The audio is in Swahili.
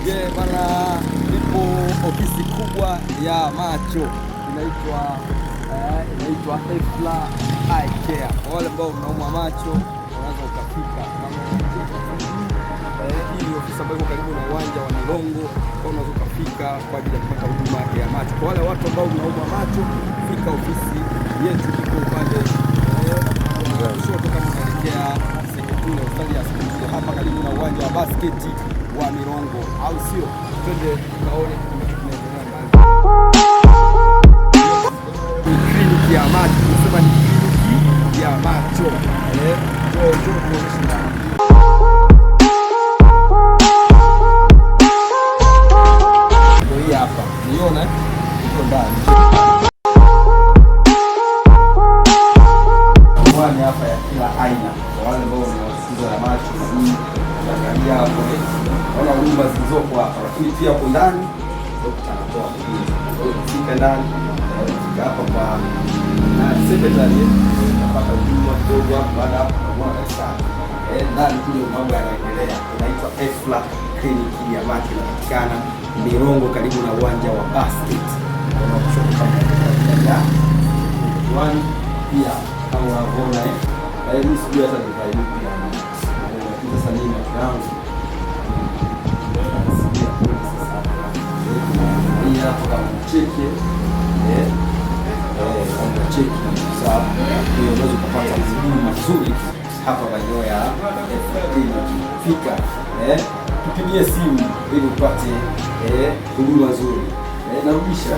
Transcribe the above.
Bana, ipo ofisi kubwa ya macho inaitwa Efla Eye Care. Kwa wale ambao mnaumwa macho unaweza ukafika hii ofisi ambayo iko karibu na uwanja wa Milongo, kwa unaweza ukafika kwa ajili ya kupata huduma ya macho. Kwa wale watu ambao mnaumwa macho, fika ofisi yetu, iko upande kushoto kama unaelekea Sekondari hospitali ya Sekondari, hapa karibu na uwanja wa basketi wa Milongo, au sio? Twende tukaone kinaendelea ndani. Ni kliniki ya macho, tunasema ni kliniki ya macho. Ndio hapa. Niona iko ndani. Mwani hapa ya kila aina. Kwa wale ambao wana matatizo ya macho na nini, angalia hapo. Ona huduma zilizopo hapa. Lakini pia hapo ndani anatoa huduma. Ukifika ndani, ukifika hapa kwa secretary unapata huduma kidogo hapo, baada hapo unaona kabisa. Ndani kule mambo yanaendelea. Inaitwa Efla Clinic ya macho, inapatikana Milongo karibu na uwanja wa basket. Kuna kushoto kama ya uwanja pia kama unavyoona mimi sijui hata nitaibu pia. Sasa nini yangu hii hapa kama cheki kama cheki sawa, hiyo unaweza kupata huduma nzuri hapa maeneo ya fika tupigie simu ili upate huduma nzuri. Narudisha